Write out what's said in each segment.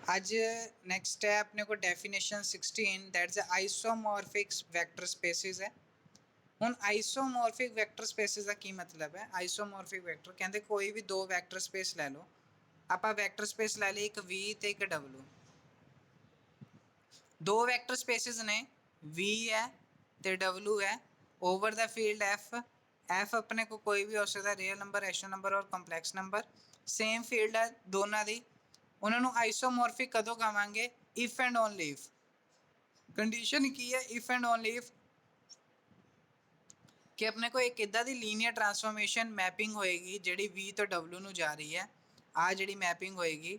आज नेक्स्ट है अपने को definition 16 that's isomorphic vector spaces है। ਹੁਣ ਆਈਸੋਮੋਰਫਿਕ ਵੈਕਟਰ ਸਪੇਸਿਸ ਦਾ ਕੀ ਮਤਲਬ ਹੈ? ਆਈਸੋਮੋਰਫਿਕ ਵੈਕਟਰ ਕਹਿੰਦੇ ਕੋਈ ਵੀ ਦੋ ਵੈਕਟਰ ਸਪੇਸ ਲੈ ਲਓ। ਆਪਾਂ ਵੈਕਟਰ ਸਪੇਸ ਲੈ ਲਈ ਇੱਕ V ਤੇ ਇੱਕ W। ਦੋ ਵੈਕਟਰ ਸਪੇਸਿਸ ਨੇ, V ਹੈ ਤੇ W ਹੈ। ਓਵਰ ਦਾ ਫੀਲਡ F ਆਪਣੇ ਕੋ ਕੋਈ ਵੀ ਹੋ ਸਕਦਾ, ਰੀਅਲ ਨੰਬਰ, ਰੈਸ਼ਨਲ ਨੰਬਰ ਔਰ ਕੰਪਲੈਕਸ ਨੰਬਰ। ਸੇਮ ਫੀਲਡ ਹੈ ਦੋਨਾਂ ਦੀ। ਉਹਨਾਂ ਨੂੰ ਆਈਸੋਮੋਰਫਿਕ ਕਦੋਂ ਕਹਾਂਗੇ? If and only if. Condition ਕੀ ਹੈ ਇਫ ਐਂਡ ਓਨਲੀ ਇਫ? कि अपने को एक इदा की लीनियर ट्रांसफॉर्मेशन मैपिंग होएगी जी V तो W ਨੂੰ जा रही है। आ जी मैपिंग होएगी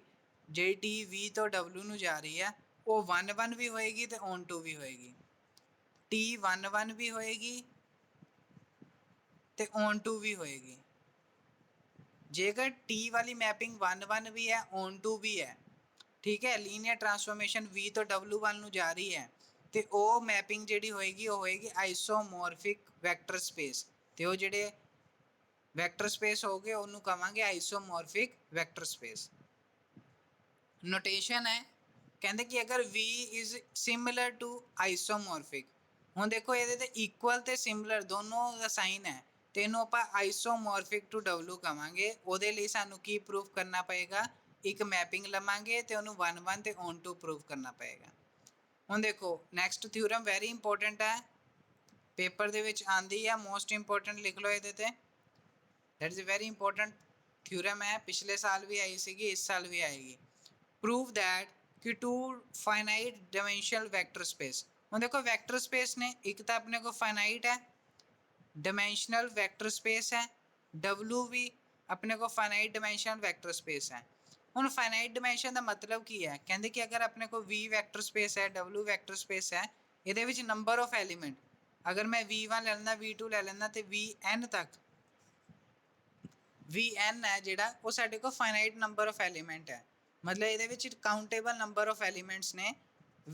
जी V तो W ਨੂੰ जा रही है वो 1-1 भी होएगी तो on2 भी होएगी। T 1-1 भी होएगी तो on2 भी होएगी। जेकर T वाली मैपिंग 1-1 भी है on2 भी है, ठीक है, लीनियर ट्रांसफॉर्मेशन V तो W वाल ਨੂੰ जा रही है तो वो मैपिंग जी होएगी वो होएगी आइसोमॉर्फिक वैक्टर स्पेस। तो वो जोड़े वैक्टर स्पेस हो गए उन्होंने कहांगे आइसोमॉर्फिक वैक्टर स्पेस। नोटेशन है कहते कि अगर V is similar to isomorphic, हुण देखो ये इक्वल तो सिमिलर दोनों का साइन है तो इन्हों आप आइसोमॉर्फिक टू W कहांगे। वो सानू की प्रूफ करना पएगा? एक मैपिंग लवांगे तो उन्होंने 1-1 तो on2 प्रूफ करना पएगा। ਹੁਣ देखो नैक्सट थ्योरम वेरी इंपोर्टेंट है, पेपर दे विच आंदी है, मोस्ट इंपोर्टेंट लिख लो ये। That is very important theorem है, पिछले साल भी आई सी, इस साल भी आएगी। प्रूव दैट कि two finite dimensional vector space. हम देखो वैक्टर स्पेस ने एक तो अपने को फाइनाइट है, डायमेंशनल वैक्टर स्पेस है, W भी अपने को फाइनाइट डायमेंशनल वैक्टर स्पेस है। ਹੁਣ फाइनाइट डायमेंशन का मतलब की है? कहते कि अगर अपने को V वैक्टर स्पेस है, W वैक्टर स्पेस है, ये नंबर ऑफ एलीमेंट अगर मैं V1 ले लेना, V2 ले लेना तो Vn तक Vn है जोड़ा वो साढ़े को फाइनाइट नंबर ऑफ एलीमेंट है। मतलब ये काउंटेबल नंबर ऑफ एलीमेंट्स ने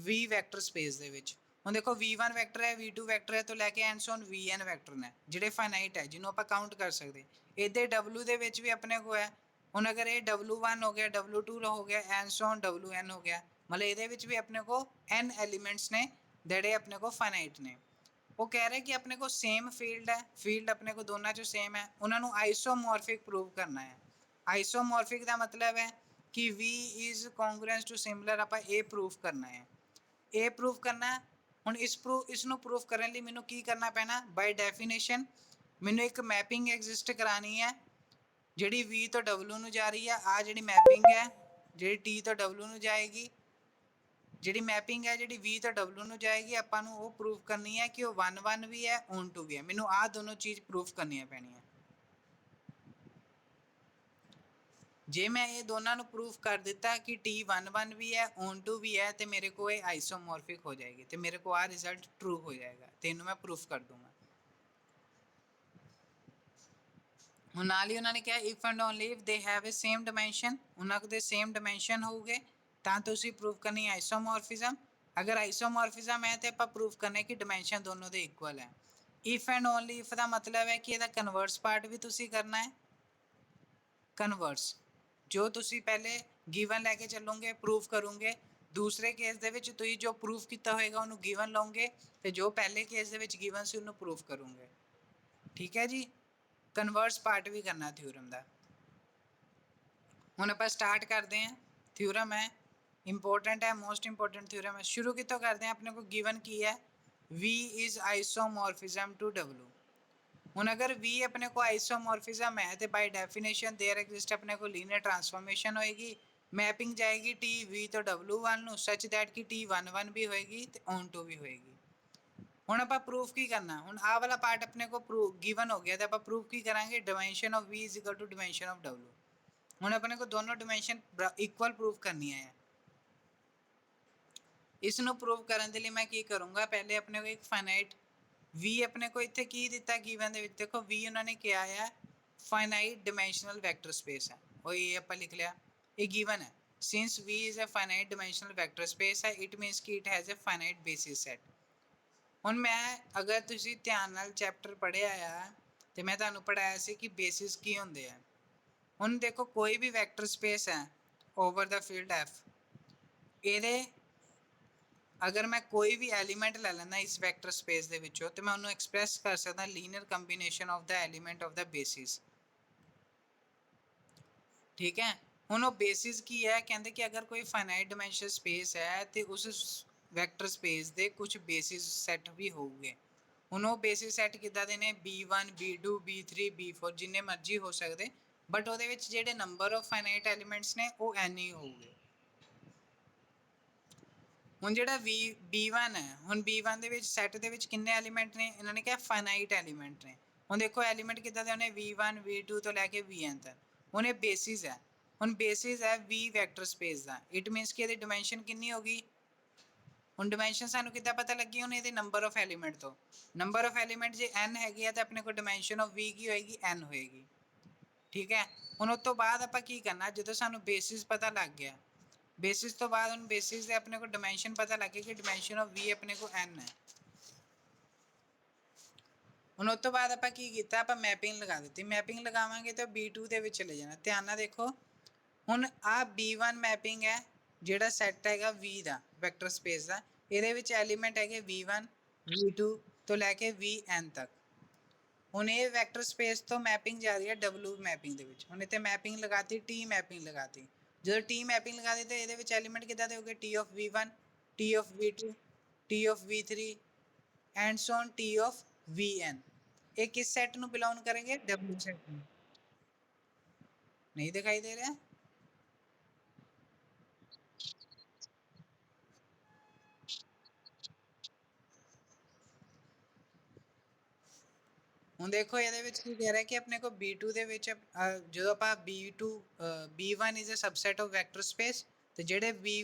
V वैक्टर स्पेस दे विच। ਹੁਣ देखो V1 वैक्टर है, V2 वैक्टर है, तो लैके एंड सो Vn वैक्टर ने जोड़े फाइनाइट है जिन्होंने आप काउंट कर सकते। इधर W दे विच भी अपने को है। ਹੁਣ अगर ये W1 हो गया, W2 हो गया, एंड सो Wn हो गया, मतलब ये भी अपने को n एलीमेंट्स ने जेडे अपने को फाइनाइट ने। वो कह रहे कि अपने को सेम फील्ड है, फील्ड अपने को दोनों चो सेम है, उन्होंने आइसोमॉर्फिक प्रूव करना है। आइसोमॉर्फिक का मतलब है कि V is congruence to similar, आप ये प्रूफ करना है, ये प्रूफ करना है। ਹੁਣ इसनों प्रूफ करने लिए मैनू की करना पैना? बाय डेफिनेशन मैनू एक मैपिंग एग्जिस्ट करानी है जी V तो W ਨੂੰ जा रही है। आ जी मैपिंग है जी T तो W ਨੂੰ जाएगी, जी मैपिंग है जी V तो W ਨੂੰ जाएगी। आपां नू वो प्रूफ करनी है कि वो 1-1 भी है, on2 भी है। मैनू आ दोनों चीज़ प्रूफ करनी पैनी है। जे मैं ये दोनों प्रूफ कर दिता कि T 1-1 भी है, on2 भी है, तो मेरे को ये आइसोमॉर्फिक हो जाएगी, तो मेरे को आ रिजल्ट ट्रू हो जाएगा, तो इन्हों मैं प्रूफ कर दूंगा। ਹੁਣ ਨਾਲ ਹੀ ਉਹਨਾਂ ਨੇ ਕਿਹਾ if and only if they have a same dimension, ਉਹਨਾਂ ਦੇ ਸੇਮ ਡਾਈਮੈਂਸ਼ਨ ਹੋਊਗੇ ਤਾਂ ਤੁਸੀਂ ਪ੍ਰੂਫ ਕਰਨੀ ਆਈਸੋਮੋਰਫਿਜ਼ਮ। ਅਗਰ ਆਈਸੋਮੋਰਫਿਜ਼ਮ ਹੈ ਤੇ ਆਪਾਂ ਪ੍ਰੂਫ ਕਰਨੇ ਕਿ ਡਾਈਮੈਂਸ਼ਨ ਦੋਨੋਂ ਦੇ ਇਕੁਅਲ ਹੈ। ਇਫ ਐਂਡ ਓਨਲੀ ਇਫ ਦਾ ਮਤਲਬ ਹੈ ਕਿ ਇਹਦਾ ਕਨਵਰਸ ਪਾਰਟ ਵੀ ਤੁਸੀਂ ਕਰਨਾ ਹੈ। ਕਨਵਰਸ ਜੋ ਤੁਸੀਂ ਪਹਿਲੇ ਗਿਵਨ ਲੈ ਕੇ ਚੱਲੋਗੇ, ਪ੍ਰੂਫ ਕਰੋਗੇ, ਦੂਸਰੇ ਕੇਸ ਦੇ ਵਿੱਚ ਤੁਸੀਂ ਜੋ ਪ੍ਰੂਫ ਕੀਤਾ ਹੋਏਗਾ ਉਹਨੂੰ ਗਿਵਨ ਲਓਗੇ ਤੇ ਜੋ ਪਹਿਲੇ ਕੇਸ ਦੇ ਵਿੱਚ ਗਿਵਨ ਸੀ ਉਹਨੂੰ ਪ੍ਰੂਫ ਕਰੋਗੇ। ਠੀਕ ਹੈ ਜੀ, कन्वर्स पार्ट भी करना थ्योरम का। हुण आपां स्टार्ट करते हैं। थ्योरम है इंपोर्टेंट है, मोस्ट इंपोर्टेंट थ्योरम है। शुरू कितों करते हैं? अपने को गिवन की है V is isomorphism to W। हुण अगर V अपने को आइसोमॉर्फिज्म है तो बाय डेफिनेशन देयर एग्जिस्ट अपने को लीनियर ट्रांसफॉर्मेशन होएगी, मैपिंग जाएगी T V तो W वाल नूं सच दैट कि T 1-1 भी होएगी तो on2 भी होएगी। ਹੁਣ ਆਪਾਂ ਪ੍ਰੂਫ ਕੀ ਕਰਨਾ? ਹੁਣ ਆਹ ਵਾਲਾ ਪਾਰਟ ਆਪਣੇ ਕੋ ਪ੍ਰੂਫ ਗਿਵਨ ਹੋ ਗਿਆ ਤੇ ਆਪਾਂ ਪ੍ਰੂਫ ਕੀ ਕਰਾਂਗੇ? Dimension of V is equal to dimension of W। ਹੁਣ ਆਪਣੇ ਕੋ ਦੋਨੋਂ ਡਾਈਮੈਂਸ਼ਨ ਇਕੁਅਲ ਪ੍ਰੂਫ ਕਰਨੀ ਹੈ। ਇਸ ਨੂੰ ਪ੍ਰੂਫ ਕਰਨ ਦੇ ਲਈ ਮੈਂ ਕੀ ਕਰੂੰਗਾ? ਪਹਿਲੇ ਆਪਣੇ ਕੋ ਇੱਕ ਫਾਈਨਾਈਟ V ਆਪਣੇ ਕੋ ਇੱਥੇ ਕੀ ਦਿੱਤਾ ਗਿਵਨ ਦੇ ਵਿੱਚ? ਦੇਖੋ V ਉਹਨਾਂ ਨੇ ਕਿਹਾ ਹੈ फाइनाइट डायमेंशनल वेक्टर स्पेस है, और ये आप लिख लिया, ये गिवन है। Since V is a finite dimensional vector space है, इट मीन्स कि it has a finite basis set. ਹੁਣ ਮੈਂ ਅਗਰ ਤੁਸੀਂ ਧਿਆਨ ਨਾਲ ਚੈਪਟਰ ਪੜ੍ਹਿਆ ਆ ਤੇ ਮੈਂ ਤੁਹਾਨੂੰ ਪੜ੍ਹਾਇਆ ਸੀ ਕਿ ਬੇਸਿਸ ਕੀ ਹੁੰਦੇ ਆ। ਹੁਣ ਦੇਖੋ ਕੋਈ ਵੀ ਵੈਕਟਰ ਸਪੇਸ ਹੈ ਓਵਰ ਦਾ ਫੀਲਡ F, ਇਹਦੇ ਅਗਰ ਮੈਂ ਕੋਈ ਵੀ ਐਲੀਮੈਂਟ ਲੈ ਲੈਂਦਾ ਇਸ ਵੈਕਟਰ ਸਪੇਸ ਦੇ ਵਿੱਚੋਂ ਤੇ ਮੈਂ ਉਹਨੂੰ ਐਕਸਪ੍ਰੈਸ ਕਰ ਸਕਦਾ linear combination of the element of the basis. ਠੀਕ ਹੈ, ਹੁਣ ਉਹ ਬੇਸਿਸ ਕੀ ਹੈ, ਕਹਿੰਦੇ ਕਿ ਅਗਰ ਕੋਈ ਫਾਈਨਾਈਟ ਡਾਈਮੈਂਸ਼ਨ ਸਪੇਸ ਹੈ ਤੇ ਉਸ ਵੈਕਟਰ ਸਪੇਸ ਦੇ ਕੁਝ ਬੇਸਿਸ ਸੈੱਟ ਵੀ ਹੋਊਗੇ। ਹੁਣ ਉਹ ਬੇਸਿਸ ਸੈੱਟ ਕਿੱਦਾਂ ਦੇ ਨੇ, b1 b2 b3 b4 ਜਿੰਨੇ ਮਰਜ਼ੀ ਹੋ ਸਕਦੇ, ਬਟ ਉਹਦੇ ਵਿੱਚ ਜਿਹੜੇ ਨੰਬਰ ਆਫ ਫਾਈਨਾਈਟ ਐਲੀਮੈਂਟਸ ਨੇ ਉਹ n ਹੀ ਹੋਊਗੇ। ਹੁਣ ਜਿਹੜਾ b1 ਹੈ, ਹੁਣ b1 ਦੇ ਵਿੱਚ ਸੈੱਟ ਦੇ ਵਿੱਚ ਕਿੰਨੇ ਐਲੀਮੈਂਟ ਨੇ, ਇਹਨਾਂ ਨੇ ਕਿਹਾ ਫਾਈਨਾਈਟ ਐਲੀਮੈਂਟ ਨੇ। ਹੁਣ ਦੇਖੋ ਐਲੀਮੈਂਟ ਕਿੱਦਾਂ ਦੇ ਉਹਨੇ v1 v2 ਤੋਂ ਲੈ ਕੇ vn ਤੱਕ, ਹੁਣ ਇਹ ਬੇਸਿਸ ਹੈ। ਹੁਣ ਬੇਸਿਸ ਹੈ v vector space the, it means ਕਿ ਇਹਦੀ ਡਾਈਮੈਂਸ਼ਨ ਕਿੰਨੀ ਹੋਗੀ। ਹੁਣ ਡਾਈਮੈਂਸ਼ਨ ਸਾਨੂੰ ਕਿੱਦਾਂ ਪਤਾ ਲੱਗੀ, ਹੁਣ ਇਹਦੇ ਨੰਬਰ ਆਫ ਐਲੀਮੈਂਟ ਤੋਂ। ਨੰਬਰ ਆਫ ਐਲੀਮੈਂਟ ਜੇ n ਹੈਗੀ ਆ ਤਾਂ ਆਪਣੇ ਕੋਲ ਡਾਈਮੈਂਸ਼ਨ ਆਫ v ਕੀ ਹੋਏਗੀ, n ਹੋਏਗੀ। ਠੀਕ ਹੈ, ਹੁਣ ਉਸ ਤੋਂ ਬਾਅਦ ਆਪਾਂ ਕੀ ਕਰਨਾ, ਜਦੋਂ ਸਾਨੂੰ ਬੇਸਿਸ ਪਤਾ ਲੱਗ ਗਿਆ, ਬੇਸਿਸ ਤੋਂ ਬਾਅਦ ਹੁਣ ਬੇਸਿਸ ਦੇ ਆਪਣੇ ਕੋਲ ਡਾਈਮੈਂਸ਼ਨ ਪਤਾ ਲੱਗ ਗਿਆ ਕਿ ਡਾਈਮੈਂਸ਼ਨ ਆਫ v ਆਪਣੇ ਕੋਲ n ਹੈ। ਹੁਣ ਉਸ ਤੋਂ ਬਾਅਦ ਆਪਾਂ ਕੀ ਕੀਤਾ, ਆਪਾਂ ਮੈਪਿੰਗ ਲਗਾ ਦਿੱਤੀ। ਮੈਪਿੰਗ ਲਗਾਵਾਂਗੇ ਤਾਂ b2 ਦੇ ਵਿੱਚ ਚਲੇ ਜਾਣਾ। ਧਿਆਨ ਨਾਲ ਦੇਖੋ, ਹੁਣ ਆ b1 ਮੈਪਿੰਗ ਹੈ ਜਿਹੜਾ ਸੈੱਟ ਹੈਗਾ v ਦਾ ਵੈਕਟਰ ਸਪੇਸ ਦਾ, ਇਹਦੇ ਵਿੱਚ ਐਲੀਮੈਂਟ ਹੈਗੇ v1 v2 ਤੋਂ ਲੈ ਕੇ vn ਤੱਕ। ਹੁਣ ਇਹ ਵੈਕਟਰ ਸਪੇਸ ਤੋਂ ਮੈਪਿੰਗ ਜਾ ਰਹੀ ਹੈ w ਮੈਪਿੰਗ ਦੇ ਵਿੱਚ। ਹੁਣ ਇੱਥੇ ਮੈਪਿੰਗ ਲਗਾਤੀ, t ਮੈਪਿੰਗ ਲਗਾਤੀ। ਜਦੋਂ t ਮੈਪਿੰਗ ਲਗਾ ਦਿੱਤੀ ਇਹਦੇ ਵਿੱਚ ਐਲੀਮੈਂਟ ਕਿੱਦਾਂ ਦੇ ਹੋਗੇ, t of v1 t of v2 t of v3 and so on t of vn। ਇਹ ਕਿਸ ਸੈੱਟ ਨੂੰ ਬਿਲੋਂਗ ਕरेंगे, w ਸੈੱਟ ਨੂੰ। नहीं दिखाई दे रहा है? ਹੁਣ ਦੇਖੋ ਇਹਦੇ ਵਿੱਚ ਕੀ ਕਹਿ ਰਿਹਾ ਕਿ ਆਪਣੇ ਕੋ b2 ਦੇ ਵਿੱਚ ਜਦੋਂ ਆਪਾਂ b2 b1 is a subset of vector space, ਤੇ ਜਿਹੜੇ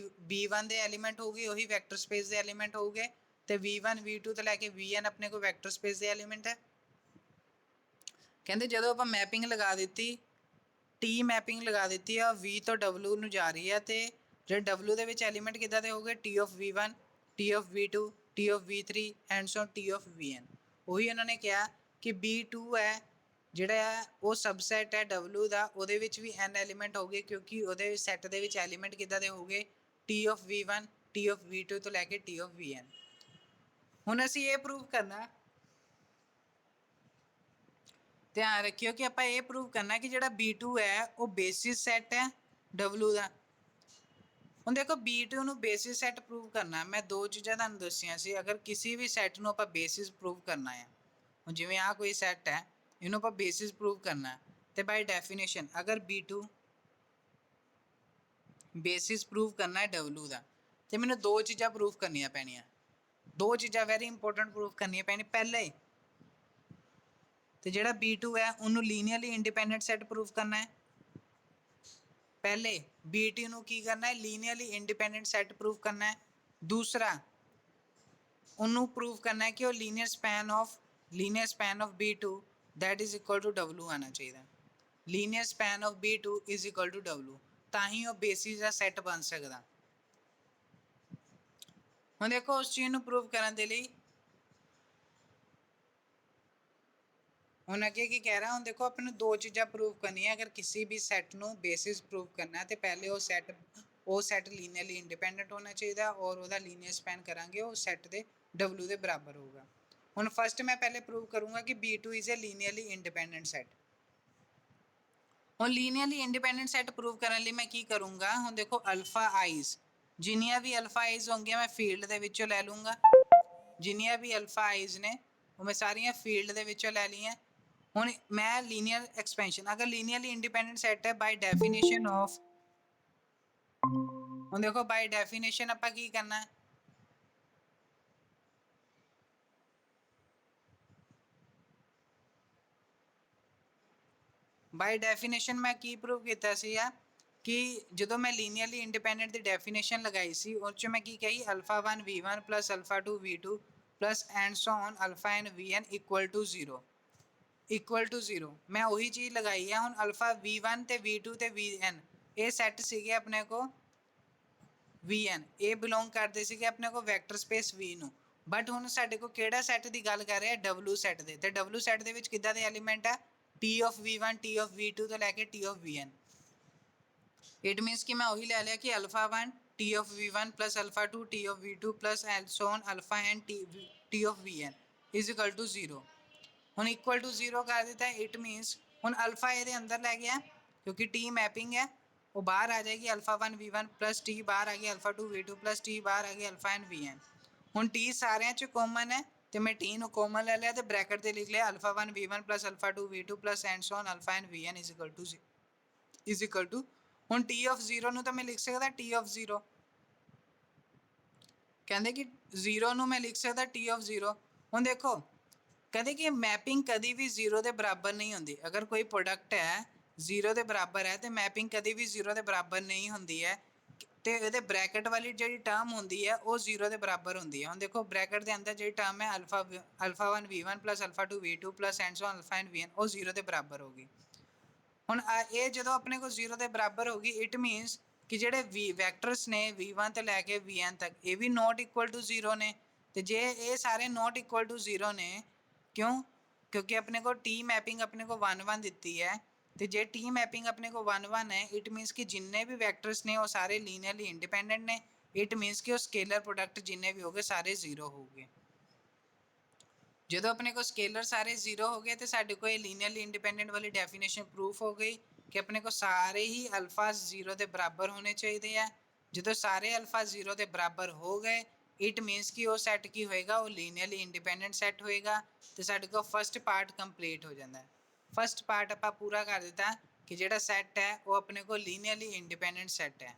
b1 ਦੇ ਐਲੀਮੈਂਟ ਹੋਊਗੇ ਉਹੀ ਵੈਕਟਰ ਸਪੇਸ ਦੇ ਐਲੀਮੈਂਟ ਹੋਊਗੇ, ਤੇ v1 v2 ਤੋਂ ਲੈ ਕੇ vn ਆਪਣੇ ਕੋ ਵੈਕਟਰ ਸਪੇਸ ਦੇ ਐਲੀਮੈਂਟ ਹੈ। ਕਹਿੰਦੇ ਜਦੋਂ ਆਪਾਂ ਮੈਪਿੰਗ ਲਗਾ ਦਿੱਤੀ, ਟੀ ਮੈਪਿੰਗ ਲਗਾ ਦਿੱਤੀ ਆ v ਤੋਂ w ਨੂੰ ਜਾ ਰਹੀ ਹੈ, ਤੇ ਜਿਹੜੇ w ਦੇ ਵਿੱਚ ਐਲੀਮੈਂਟ ਕਿੱਦਾਂ ਦੇ ਹੋਗੇ, t of v1 t of v2 t of v3 and so t of vn। ਉਹੀ ਉਹਨਾਂ ਨੇ ਕਿਹਾ ਕਿ b2 ਹੈ ਜਿਹੜਾ ਹੈ ਉਹ ਸਬਸੈਟ ਹੈ w ਦਾ, ਉਹਦੇ ਵਿੱਚ ਵੀ n ਐਲੀਮੈਂਟ ਹੋਗੇ ਕਿਉਂਕਿ ਉਹਦੇ ਸੈੱਟ ਦੇ ਵਿੱਚ ਐਲੀਮੈਂਟ ਕਿੱਦਾਂ ਦੇ ਹੋਗੇ, t of v1 t of v2 ਤੋਂ ਲੈ ਕੇ t of vn। ਹੁਣ ਅਸੀਂ ਇਹ ਪ੍ਰੂਵ ਕਰਨਾ, ਧਿਆਨ ਰੱਖਿਓ ਕਿ ਆਪਾਂ ਇਹ ਪ੍ਰੂਵ ਕਰਨਾ ਕਿ ਜਿਹੜਾ b2 ਹੈ ਉਹ ਬੇਸਿਸ ਸੈੱਟ ਹੈ w ਦਾ। ਹੁਣ ਦੇਖੋ b2 ਨੂੰ ਬੇਸਿਸ ਸੈੱਟ ਪ੍ਰੂਵ ਕਰਨਾ, ਮੈਂ ਦੋ ਚੀਜ਼ਾਂ ਤੁਹਾਨੂੰ ਦੱਸੀਆਂ ਸੀ। ਅਗਰ ਕਿਸੇ ਵੀ ਸੈੱਟ ਨੂੰ ਆਪਾਂ ਬੇਸਿਸ ਪ੍ਰੂਵ ਕਰਨਾ ਹੈ, ਹੁਣ ਜਿਵੇਂ ਆਹ ਕੋਈ ਸੈੱਟ ਹੈ ਇਹਨੂੰ ਆਪਾਂ ਬੇਸਿਸ ਪ੍ਰੂਵ ਕਰਨਾ, ਤੇ ਬਾਈ ਡੈਫੀਨੇਸ਼ਨ ਅਗਰ b2 ਬੇਸਿਸ ਪ੍ਰੂਵ ਕਰਨਾ ਹੈ w ਦਾ, ਤੇ ਮੈਨੂੰ ਦੋ ਚੀਜ਼ਾਂ ਪ੍ਰੂਵ ਕਰਨੀਆਂ ਪੈਣੀਆਂ। ਦੋ ਚੀਜ਼ਾਂ ਵੈਰੀ ਇੰਪੋਰਟੈਂਟ ਪ੍ਰੂਵ ਕਰਨੀਆਂ ਪੈਣੀਆਂ। ਪਹਿਲੇ ਤੇ ਜਿਹੜਾ b2 ਹੈ ਉਹਨੂੰ ਲੀਨੀਅਰਲੀ ਇੰਡੀਪੈਂਡੈਂਟ ਸੈੱਟ ਪ੍ਰੂਵ ਕਰਨਾ ਹੈ। ਪਹਿਲੇ b2 ਨੂੰ ਕੀ ਕਰਨਾ ਹੈ, ਲੀਨੀਅਰਲੀ ਇੰਡੀਪੈਂਡੈਂਟ ਸੈੱਟ ਪ੍ਰੂਵ ਕਰਨਾ ਹੈ। ਦੂਸਰਾ ਉਹਨੂੰ ਪ੍ਰੂਵ ਕਰਨਾ ਹੈ ਕਿ ਉਹ linear span of b2 that is equal to w ਆਣਾ ਚਾਹੀਦਾ। Linear span of b2 is equal to w, ਤਾਂ ਹੀ ਉਹ ਬੇਸਿਸ ਦਾ ਸੈੱਟ ਬਣ ਸਕਦਾ। ਹੁਣ ਦੇਖੋ ਉਸ ਚੀਜ਼ ਨੂੰ ਪ੍ਰੂਵ ਕਰਨ ਦੇ ਲਈ ਹੁਣ ਅੱਗੇ ਕੀ ਕਹਿ ਰਹਾ, ਹੁਣ ਦੇਖੋ ਆਪਾਂ ਨੂੰ ਦੋ ਚੀਜ਼ਾਂ ਪ੍ਰੂਵ ਕਰਨੀਆਂ। ਅਗਰ ਕਿਸੇ ਵੀ ਸੈੱਟ ਨੂੰ ਬੇਸਿਸ ਪ੍ਰੂਵ ਕਰਨਾ ਤੇ ਪਹਿਲੇ ਉਹ ਸੈੱਟ ਲੀਨੀਅਰਲੀ ਇੰਡੀਪੈਂਡੈਂਟ ਹੋਣਾ ਚਾਹੀਦਾ, ਔਰ ਉਹਦਾ ਲੀਨੀਅਰ ਸਪੈਨ ਕਰਾਂਗੇ ਉਹ ਸੈੱਟ ਦੇ w ਦੇ ਬਰਾਬਰ ਹੋਊਗਾ। ਹੁਣ ਫਸਟ ਮੈਂ ਪਹਿਲੇ ਪ੍ਰੂਵ ਕਰੂੰਗਾ ਕਿ b2 is a linearly independent set. ਹੁਣ ਲੀਨੀਅਰਲੀ ਇੰਡੀਪੈਂਡੈਂਟ ਸੈੱਟ ਪ੍ਰੂਵ ਕਰਨ ਲਈ ਮੈਂ ਕੀ ਕਰੂੰਗਾ, ਹੁਣ ਦੇਖੋ ਅਲਫਾ ਆਈਜ਼, ਜਿੰਨੀਆਂ ਵੀ ਅਲਫਾ ਆਈਜ਼ ਹੋਣਗੀਆਂ ਮੈਂ ਫੀਲਡ ਦੇ ਵਿੱਚੋਂ ਲੈ ਲੂੰਗਾ। ਜਿੰਨੀਆਂ ਵੀ ਅਲਫਾ ਆਈਜ਼ ਨੇ ਉਹ ਮੈਂ ਸਾਰੀਆਂ ਫੀਲਡ ਦੇ ਵਿੱਚੋਂ ਲੈ ਲਈਆਂ। ਹੁਣ ਮੈਂ ਲੀਨੀਅਰ ਐਕਸਪੈਂਸ਼ਨ, ਅਗਰ ਲੀਨੀਅਰਲੀ ਇੰਡੀਪੈਂਡੈਂਟ ਸੈੱਟ ਹੈ ਬਾਈ ਡੈਫੀਨੇਸ਼ਨ ਆਫ, ਹੁਣ ਦੇਖੋ ਬਾਈ ਡੈਫੀਨੇਸ਼ਨ ਆਪਾਂ ਕੀ ਕਰਨਾ ਹੈ, ਬਾਈ ਡੈਫੀਨੇਸ਼ਨ ਮੈਂ ਕੀ ਪ੍ਰੂਵ ਕੀਤਾ ਸੀ ਆ ਕਿ ਜਦੋਂ ਮੈਂ ਲੀਨੀਅਰਲੀ ਇੰਡੀਪੈਂਡੈਂਟ ਦੀ ਡੈਫੀਨੇਸ਼ਨ ਲਗਾਈ ਸੀ ਉਸ 'ਚ ਮੈਂ ਕੀ ਕਹੀ, alpha 1 v1 plus alpha 2 v2 plus and so on alpha n vn equal to 0 equal to 0। ਮੈਂ ਉਹੀ ਚੀਜ਼ ਲਗਾਈ ਆ। ਹੁਣ ਅਲਫਾ v1 ਤੇ v2 ਤੇ vn ਇਹ ਸੈੱਟ ਸੀਗੇ ਆਪਣੇ ਕੋ vn, ਇਹ ਬਿਲੋਂਗ ਕਰਦੇ ਸੀਗੇ ਆਪਣੇ ਕੋ ਵੈਕਟਰ ਸਪੇਸ v ਨੂੰ। ਬਟ ਹੁਣ ਸਾਡੇ ਕੋ ਕਿਹੜਾ ਸੈੱਟ ਦੀ ਗੱਲ ਕਰ ਰਿਹਾ, w ਸੈੱਟ ਦੇ, ਤੇ w ਸੈੱਟ ਦੇ ਵਿੱਚ ਕਿੱਦਾਂ ਦੇ ਐਲੀਮੈਂਟ ਆ, t of v1 t of v2 ਤੋਂ ਲੈ ਕੇ t of vn। It means ਕਿ ਮੈਂ ਉਹੀ ਲੈ ਲਿਆ ਕਿ alpha 1 T of V1 plus alpha 2 T of V2 plus and so on alpha and T of Vn is equal to 0। ਹੁਣ equal to 0 ਕਰ ਦਿੱਤਾ ਹੈ, ਇਟ ਮੀਨਸ ਹੁਣ ਅਲਫਾ ਇਹਦੇ ਅੰਦਰ ਲੈ ਗਿਆ ਕਿਉਂਕਿ ਟੀ ਮੈਪਿੰਗ ਹੈ, ਉਹ ਬਾਹਰ ਆ ਜਾਏਗੀ ਅਲਫਾ 1 V1 ਪਲੱਸ ਟੀ ਬਾਹਰ ਆ ਗਿਆ ਅਲਫਾ 2 V2 ਪਲੱਸ ਟੀ ਬਾਹਰ ਆ ਗਿਆ ਅਲਫਾ ਐਨ Vn। ਹੁਣ ਟੀ ਸਾਰਿਆਂ 'ਚ ਕਾਮਨ ਹੈ ਤੇ ਮੈਂ ਟੀ ਨੂੰ ਕਾਮਨ ਲੈ ਲਿਆ ਤੇ ਬ੍ਰੈਕਟ ਤੇ ਲਿਖ ਲਿਆ alpha 1 V1 plus alpha 2 V2 plus and so on alpha n Vn is equal to ਹੁਣ ਟੀ ਆਫ 0 ਨੂੰ ਤਾਂ ਮੈਂ ਲਿਖ ਸਕਦਾ ਟੀ ਆਫ 0, ਕਹਿੰਦੇ ਕਿ 0 ਨੂੰ ਮੈਂ ਲਿਖ ਸਕਦਾ ਟੀ ਆਫ 0। ਹੁਣ ਦੇਖੋ ਕਦੇ ਕਿ ਮੈਪਿੰਗ ਕਦੀ ਵੀ 0 ਦੇ ਬਰਾਬਰ ਨਹੀਂ ਹੁੰਦੀ। ਅਗਰ ਕੋਈ ਪ੍ਰੋਡਕਟ ਹੈ 0 ਦੇ ਬਰਾਬਰ ਹੈ ਤੇ ਮੈਪਿੰਗ ਕਦੀ ਵੀ 0 ਦੇ ਬਰਾਬਰ ਨਹੀਂ ਹੁੰਦੀ ਹੈ ਤੇ ਇਹਦੇ ਬ੍ਰੈਕਟ ਵਾਲੀ ਜਿਹੜੀ ਟਰਮ ਹੁੰਦੀ ਹੈ ਉਹ 0 ਦੇ ਬਰਾਬਰ ਹੁੰਦੀ ਹੈ। ਹੁਣ ਦੇਖੋ ਬ੍ਰੈਕਟ ਦੇ ਅੰਦਰ ਜਿਹੜੀ ਟਰਮ ਹੈ alpha 1 V1 plus alpha 2 V2 plus and so alpha n Vn ਉਹ 0 ਦੇ ਬਰਾਬਰ ਹੋਗੀ। ਹੁਣ ਇਹ ਜਦੋਂ ਆਪਣੇ ਕੋਲ 0 ਦੇ ਬਰਾਬਰ ਹੋਗੀ ਇਟ ਮੀਨਸ ਕਿ ਜਿਹੜੇ ਵੈਕਟਰਸ ਨੇ V1 ਤੋਂ ਲੈ ਕੇ Vn ਤੱਕ ਇਹ ਵੀ ਨੋਟ ਇਕੁਅਲ ਟੂ 0 ਨੇ। ਤੇ ਜੇ ਇਹ ਸਾਰੇ ਨੋਟ ਇਕੁਅਲ ਟੂ 0 ਨੇ ਕਿਉਂ, ਕਿਉਂਕਿ ਆਪਣੇ ਕੋਲ ਟੀ ਮੈਪਿੰਗ ਆਪਣੇ ਕੋਲ 1 1 ਦਿੱਤੀ ਹੈ ਤੇ ਜੇ ਟੀ ਮੈਪਿੰਗ ਆਪਣੇ ਕੋਲ 1 1 ਹੈ ਇਟ ਮੀਨਸ ਕਿ ਜਿੰਨੇ ਵੀ ਵੈਕਟਰਸ ਨੇ ਉਹ ਸਾਰੇ ਲੀਨੀਅਰਲੀ ਇੰਡੀਪੈਂਡੈਂਟ ਨੇ। ਇਟ ਮੀਨਸ ਕਿ ਉਹ ਸਕੇਲਰ ਪ੍ਰੋਡਕਟ ਜਿੰਨੇ ਵੀ ਹੋਗੇ ਸਾਰੇ 0 ਹੋਗੇ। ਜਦੋਂ ਆਪਣੇ ਕੋਲ ਸਕੇਲਰ ਸਾਰੇ 0 ਹੋ ਗਏ ਤੇ ਸਾਡੇ ਕੋਲ ਇਹ ਲੀਨੀਅਰਲੀ ਇੰਡੀਪੈਂਡੈਂਟ ਵਾਲੀ ਡੈਫੀਨੇਸ਼ਨ ਪ੍ਰੂਫ ਹੋ ਗਈ ਕਿ ਆਪਣੇ ਕੋਲ ਸਾਰੇ ਹੀ ਅਲਫਾਸ 0 ਦੇ ਬਰਾਬਰ ਹੋਣੇ ਚਾਹੀਦੇ ਆ। ਜਦੋਂ ਸਾਰੇ ਅਲਫਾ 0 ਦੇ ਬਰਾਬਰ ਹੋ ਗਏ ਇਟ ਮੀਨਸ ਕਿ ਉਹ ਸੈੱਟ ਕੀ ਹੋਏਗਾ, ਉਹ ਲੀਨੀਅਰਲੀ ਇੰਡੀਪੈਂਡੈਂਟ ਸੈੱਟ ਹੋਏਗਾ ਤੇ ਸਾਡੇ ਕੋਲ ਫਸਟ ਪਾਰਟ ਕੰਪਲੀਟ ਹੋ ਜਾਂਦਾ ਹੈ। ਫਸਟ ਪਾਰਟ ਆਪਾਂ ਪੂਰਾ ਕਰ ਦਿੱਤਾ ਕਿ ਜਿਹੜਾ ਸੈੱਟ ਹੈ ਉਹ ਆਪਣੇ ਕੋਲ ਲੀਨੀਅਰਲੀ ਇੰਡੀਪੈਂਡੈਂਟ ਸੈੱਟ ਹੈ।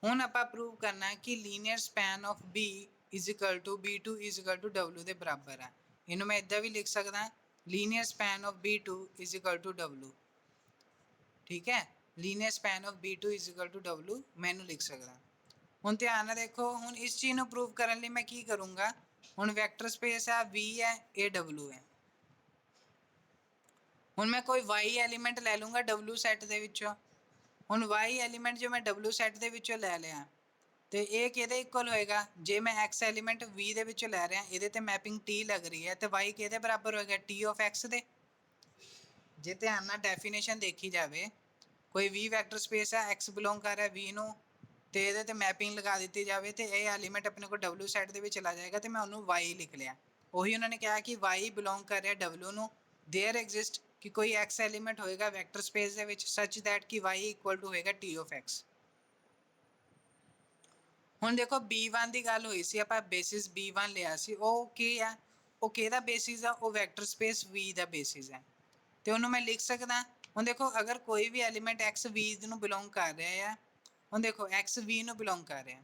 ਹੁਣ ਆਪਾਂ ਪ੍ਰੂਵ ਕਰਨਾ ਕਿ linear span of B is equal to B2 is equal to W ਦੇ ਬਰਾਬਰ ਹੈ। ਇਹਨੂੰ ਮੈਂ ਇੱਦਾਂ ਵੀ ਲਿਖ ਸਕਦਾ linear span of B2 is equal to W। ਠੀਕ ਹੈ, linear span of B2 is equal to W ਮੈਂ ਇਹਨੂੰ ਲਿਖ ਸਕਦਾ। ਹੁਣ ਧਿਆਨ ਨਾਲ ਦੇਖੋ, ਹੁਣ ਇਸ ਚੀਜ਼ ਨੂੰ ਪ੍ਰੂਵ ਕਰਨ ਲਈ ਮੈਂ ਕੀ ਕਰੂੰਗਾ, ਹੁਣ ਵੈਕਟਰ ਸਪੇਸ ਆ V ਹੈ ਇਹ W ਹੈ। ਹੁਣ ਮੈਂ ਕੋਈ Y ਐਲੀਮੈਂਟ ਲੈ ਲੂੰਗਾ W ਸੈੱਟ ਦੇ ਵਿੱਚੋਂ। ਹੁਣ Y ਐਲੀਮੈਂਟ ਜੋ ਮੈਂ W ਸੈੱਟ ਦੇ ਵਿੱਚੋਂ ਲੈ ਲਿਆ ਤੇ ਇਹ ਕਿਹਦੇ ਇਕੁਅਲ ਹੋਏਗਾ, ਜੇ ਮੈਂ X ਐਲੀਮੈਂਟ V ਦੇ ਵਿੱਚੋਂ ਲੈ ਰਿਹਾ ਇਹਦੇ ਤੇ ਮੈਪਿੰਗ T ਲੱਗ ਰਹੀ ਹੈ ਤੇ Y ਕਿਹਦੇ ਬਰਾਬਰ ਹੋਏਗਾ T ਆਫ X ਦੇ। ਜੇ ਧਿਆਨ ਨਾਲ ਡੈਫੀਨੇਸ਼ਨ ਦੇਖੀ ਜਾਵੇ ਕੋਈ V ਵੈਕਟਰ ਸਪੇਸ ਹੈ X ਬਿਲੋਂਗ ਕਰ ਰਿਹਾ V ਨੂੰ ਤੇ ਇਹਦੇ ਤੇ ਮੈਪਿੰਗ ਲਗਾ ਦਿੱਤੀ ਜਾਵੇ ਤੇ ਇਹ ਐਲੀਮੈਂਟ ਆਪਣੇ ਕੋਲ W ਸੈੱਟ ਦੇ ਵਿੱਚ ਚਲਾ ਜਾਏਗਾ ਤੇ ਮੈਂ ਉਹਨੂੰ Y ਲਿਖ ਲਿਆ। ਉਹੀ ਉਹਨਾਂ ਨੇ ਕਿਹਾ ਕਿ Y ਬਿਲੋਂਗ ਕਰ ਰਿਹਾ W ਨੂੰ। देयर एग्जिस्ट कि कोई X एलिमेंट होएगा वेक्टर स्पेस ਦੇ ਵਿੱਚ ਸੱਚ ਦੈਟ ਕਿ Y ਇਕੁਅਲ ਟੂ ਹੋਏਗਾ T ਆਫ X। ਹੁਣ ਦੇਖੋ B1 ਦੀ ਗੱਲ ਹੋਈ ਸੀ, ਆਪਾਂ ਬੇਸਿਸ B1 ਲਿਆ ਸੀ, ਉਹ ਕੀ ਆ, ਉਹ ਕਿਹਦਾ ਬੇਸਿਸ ਆ, ਉਹ ਵੈਕਟਰ ਸਪੇਸ V ਦਾ ਬੇਸਿਸ ਹੈ ਤੇ ਉਹਨੂੰ ਮੈਂ ਲਿਖ ਸਕਦਾ। ਹੁਣ ਦੇਖੋ ਅਗਰ ਕੋਈ ਵੀ ਐਲੀਮੈਂਟ X V ਨੂੰ ਬਿਲੋਂਗ ਕਰ ਰਿਹਾ ਆ, ਹੁਣ ਦੇਖੋ X V ਨੂੰ ਬਿਲੋਂਗ ਕਰ ਰਿਹਾ,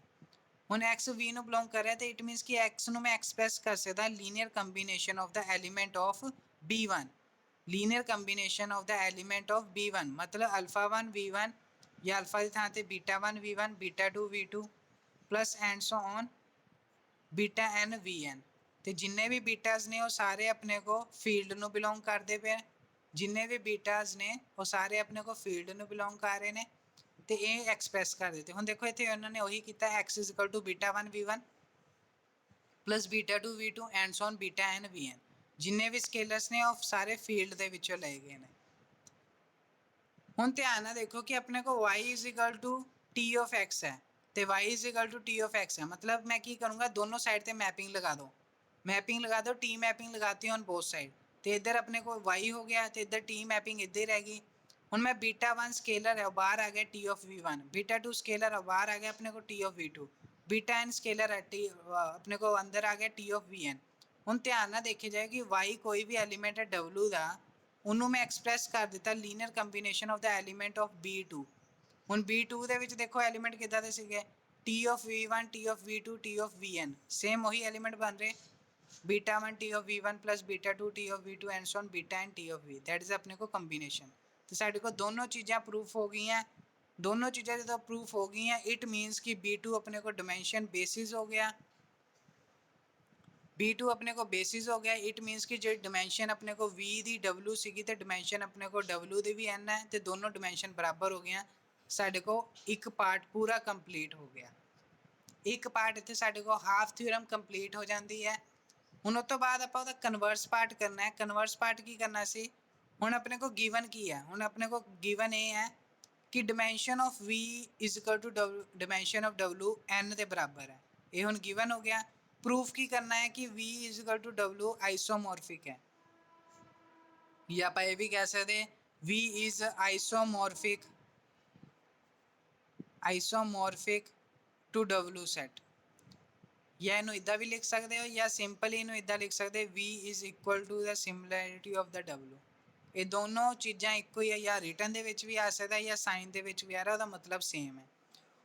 ਹੁਣ X V ਨੂੰ ਬਿਲੋਂਗ ਕਰ ਰਿਹਾ ਤੇ ਇਟ ਮੀਨਸ ਕਿ X ਨੂੰ ਮੈਂ ਐਕਸਪ੍ਰੈਸ ਕਰ ਸਕਦਾ linear combination of the element of B1। Linear combination of the element of B1 ਮਤਲਬ ਅਲਫਾ 1 V1 ਜਾਂ ਅਲਫਾ ਦੀ ਥਾਂ ਤੇ ਬੀਟਾ 1 V1 beta 2 V2 plus and so on beta n Vn। ਤੇ ਜਿੰਨੇ ਵੀ ਬੀਟਾਸ ਨੇ ਉਹ ਸਾਰੇ ਆਪਣੇ ਕੋ ਫੀਲਡ ਨੂੰ ਬਿਲੋਂਗ ਕਰਦੇ ਪਏ, ਜਿੰਨੇ ਵੀ ਬੀਟਾਸ ਨੇ ਉਹ ਸਾਰੇ ਆਪਣੇ ਕੋ ਫੀਲਡ ਨੂੰ ਬਿਲੋਂਗ ਕਰ ਰਹੇ ਨੇ ਤੇ ਇਹ ਐਕਸਪ੍ਰੈਸ ਕਰ ਦਿੱਤੇ। ਹੁਣ ਦੇਖੋ ਇੱਥੇ ਉਹਨਾਂ ਨੇ ਉਹੀ ਕੀਤਾ x beta 1 V1 plus beta 2 V2 and so on beta n Vn। ਜਿੰਨੇ ਵੀ ਸਕੇਲਰਸ ਨੇ ਉਹ ਸਾਰੇ ਫੀਲਡ ਦੇ ਵਿੱਚੋਂ ਲਏ ਗਏ ਨੇ। ਹੁਣ ਧਿਆਨ ਨਾਲ ਦੇਖੋ ਕਿ ਆਪਣੇ ਕੋ y T of x ਹੈ ਤੇ y T of x ਹੈ, ਮਤਲਬ ਮੈਂ ਕੀ ਕਰੂੰਗਾ ਦੋਨੋਂ ਸਾਈਡ ਤੇ ਮੈਪਿੰਗ ਲਗਾ ਦੋ, ਮੈਪਿੰਗ ਲਗਾ ਦੋ, ਟੀ ਮੈਪਿੰਗ लगाती हूँ ऑन बोथ साइड ਤੇ ਇੱਧਰ ਆਪਣੇ ਕੋ y ਹੋ ਗਿਆ ਤੇ ਇੱਧਰ ਟੀ ਮੈਪਿੰਗ ਇੱਧਰ ਹੀ ਰਹਿ ਗਈ। ਹੁਣ ਮੈਂ ਬੀਟਾ 1 ਸਕੇਲਰ ਹੈ ਬਾਹਰ ਆ ਗਿਆ T of V1, beta 2 scaler ਹੈ ਬਾਹਰ ਆ ਗਿਆ ਆਪਣੇ ਕੋ T of V2, beta n scaler ਹੈ ਆਪਣੇ ਕੋ ਅੰਦਰ ਆ ਗਿਆ T of Vn। ਹੁਣ ਧਿਆਨ ਨਾਲ ਦੇਖਿਆ ਜਾਏ ਕਿ y ਕੋਈ ਵੀ ਐਲੀਮੈਂਟ ਹੈ W ਦਾ, ਉਹਨੂੰ ਮੈਂ ਐਕਸਪ੍ਰੈਸ ਕਰ ਦਿੱਤਾ linear combination of the element of B2। ਹੁਣ B2 ਦੇ ਵਿੱਚ ਦੇਖੋ ਐਲੀਮੈਂਟ ਕਿੱਦਾਂ ਦੇ ਸੀਗੇ T of V1 T of V2 T of Vn, same ਉਹੀ ਐਲੀਮੈਂਟ ਬਣ ਰਹੇ ਬੀਟਾ 1 T of V1 plus beta 2 T of V2 and so on beta n T of V, that is ਆਪਣੇ ਕੋ ਕੰਬੀਨੇਸ਼ਨ। ਤੇ ਸਾਡੇ ਕੋਲ ਦੋਨੋਂ ਚੀਜ਼ਾਂ ਪ੍ਰੂਫ ਹੋ ਗਈਆਂ। ਦੋਨੋਂ ਚੀਜ਼ਾਂ ਜਦੋਂ ਪ੍ਰੂਫ ਹੋ ਗਈਆਂ ਇਟ ਮੀਨਸ ਕਿ B2 ਆਪਣੇ ਕੋ ਡਿਮੈਂਸ਼ਨ ਬੇਸਿਸ ਹੋ ਗਿਆ, B2 ਆਪਣੇ ਕੋ ਬੇਸਿਸ ਹੋ ਗਿਆ। ਇਟ ਮੀਨਸ ਕਿ ਜਿਹੜੀ ਡਿਮੈਂਸ਼ਨ ਆਪਣੇ ਕੋ V ਦੀ W ਸੀਗੀ ਤੇ ਡਿਮੈਂਸ਼ਨ ਆਪਣੇ ਕੋ W ਦੀ ਵੀ n ਹੈ ਤੇ ਦੋਨੋਂ ਡਿਮੈਂਸ਼ਨ ਬਰਾਬਰ ਹੋ ਗਈਆਂ। ਸਾਡੇ ਕੋ ਇੱਕ ਪਾਰਟ ਪੂਰਾ ਕੰਪਲੀਟ ਹੋ ਗਿਆ। ਇੱਕ ਪਾਰਟ ਇੱਥੇ ਸਾਡੇ ਕੋ ਹਾਫ ਥਿਊਰਮ ਕੰਪਲੀਟ ਹੋ ਜਾਂਦੀ ਹੈ। ਹੁਣ ਉਸ ਤੋਂ ਬਾਅਦ ਆਪਾਂ ਉਹਦਾ ਕਨਵਰਸ ਪਾਰਟ ਕਰਨਾ ਹੈ। ਕਨਵਰਸ ਪਾਰਟ ਕੀ ਕਰਨਾ ਸੀ, ਹੁਣ ਆਪਣੇ ਕੋ ਗਿਵਨ ਕੀ ਹੈ, ਹੁਣ ਆਪਣੇ ਕੋ ਗਿਵਨ ਇਹ ਹੈ ਕਿ dimension of V is equal to dimension of W n ਦੇ ਬਰਾਬਰ ਹੈ। ਇਹ ਹੁਣ ਗਿਵਨ ਹੋ ਗਿਆ। ਪ੍ਰੂਫ ਕੀ ਕਰਨਾ ਹੈ ਕਿ V is equal to W isomorphic ਹੈ, ਜਾਂ ਆਪਾਂ ਇਹ ਵੀ ਕਹਿ ਸਕਦੇ V is isomorphic to W set, ਜਾਂ ਇਹਨੂੰ ਇਦਾਂ ਵੀ ਲਿਖ ਸਕਦੇ ਹੋ, ਜਾਂ ਸਿੰਪਲੀ ਇਹਨੂੰ ਇਦਾਂ ਲਿਖ ਸਕਦੇ V is equal to the similarity of the W। ਇਹ ਦੋਨੋਂ ਚੀਜ਼ਾਂ ਇੱਕੋ ਹੀ ਹੈ, ਜਾਂ ਰਿਟਨ ਦੇ ਵਿੱਚ ਵੀ ਆ ਸਕਦਾ ਜਾਂ ਸਾਈਨ ਦੇ ਵਿੱਚ ਵੀ ਆ ਰਿਹਾ, ਉਹਦਾ ਮਤਲਬ ਸੇਮ ਹੈ।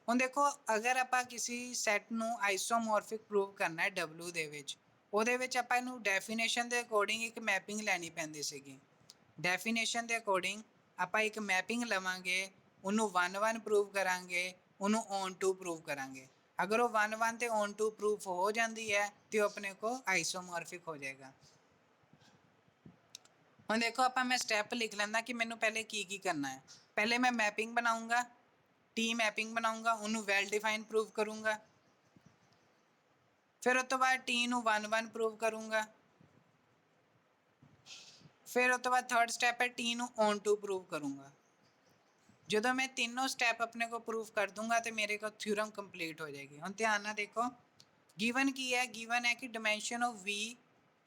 ਹੁਣ ਦੇਖੋ ਅਗਰ ਆਪਾਂ ਕਿਸੇ ਸੈੱਟ ਨੂੰ ਆਈਸੋਮੋਰਫਿਕ ਪ੍ਰੂਵ ਕਰਨਾ ਹੈ W ਦੇ ਵਿੱਚ, ਉਹਦੇ ਵਿੱਚ ਆਪਾਂ ਇਹਨੂੰ ਡੈਫੀਨੇਸ਼ਨ ਦੇ ਅਕੋਰਡਿੰਗ ਇੱਕ ਮੈਪਿੰਗ ਲੈਣੀ ਪੈਂਦੀ ਸੀਗੀ। ਡੈਫੀਨੇਸ਼ਨ ਦੇ ਅਕੋਰਡਿੰਗ ਆਪਾਂ ਇੱਕ ਮੈਪਿੰਗ ਲਵਾਂਗੇ, ਉਹਨੂੰ 1 ਪ੍ਰੂਵ ਕਰਾਂਗੇ, ਉਹਨੂੰ ਔਨ ਟੂ ਪ੍ਰੂਵ ਕਰਾਂਗੇ। ਅਗਰ ਉਹ 1 ਤੇ ਔਨ ਟੂ ਪ੍ਰੂਫ ਹੋ ਜਾਂਦੀ ਹੈ ਤੇ ਉਹ ਆਪਣੇ ਕੋ ਆਈਸੋਮੋਰਫਿਕ ਹੋ ਜਾਏਗਾ। ਹੁਣ ਦੇਖੋ ਆਪਾਂ ਮੈਂ ਸਟੈਪ ਲਿਖ ਲੈਂਦਾ ਕਿ ਮੈਨੂੰ ਪਹਿਲੇ ਕੀ ਕੀ ਕਰਨਾ ਹੈ। ਪਹਿਲੇ ਮੈਂ ਮੈਪਿੰਗ ਬਣਾਉਂਗਾ, ਟੀ ਮੈਪਿੰਗ ਬਣਾਉਂਗਾ, ਉਹਨੂੰ ਵੈਲ ਡਿਫਾਈਨ ਪ੍ਰੂਵ ਕਰੂੰਗਾ। ਫਿਰ ਉਸ ਤੋਂ ਬਾਅਦ ਟੀ ਨੂੰ 1 ਪ੍ਰੂਵ ਕਰੂੰਗਾ। ਫਿਰ ਉਸ ਤੋਂ ਬਾਅਦ ਥਰਡ ਸਟੈਪ ਹੈ ਟੀ ਨੂੰ ਔਨ ਟੂ ਪ੍ਰੂਵ ਕਰੂੰਗਾ। ਜਦੋਂ ਮੈਂ ਤਿੰਨੋਂ ਸਟੈਪ ਆਪਣੇ ਕੋ ਪ੍ਰੂਵ ਕਰ ਦੂੰਗਾ ਤੇ ਮੇਰੇ ਕੋ ਥਿਊਰਮ ਕੰਪਲੀਟ ਹੋ ਜਾਏਗੀ। ਹੁਣ ਧਿਆਨ ਨਾਲ ਦੇਖੋ ਗਿਵਨ ਕੀ ਹੈ, ਗਿਵਨ ਹੈ ਕਿ ਡਾਇਮੈਂਸ਼ਨ ਆਫ V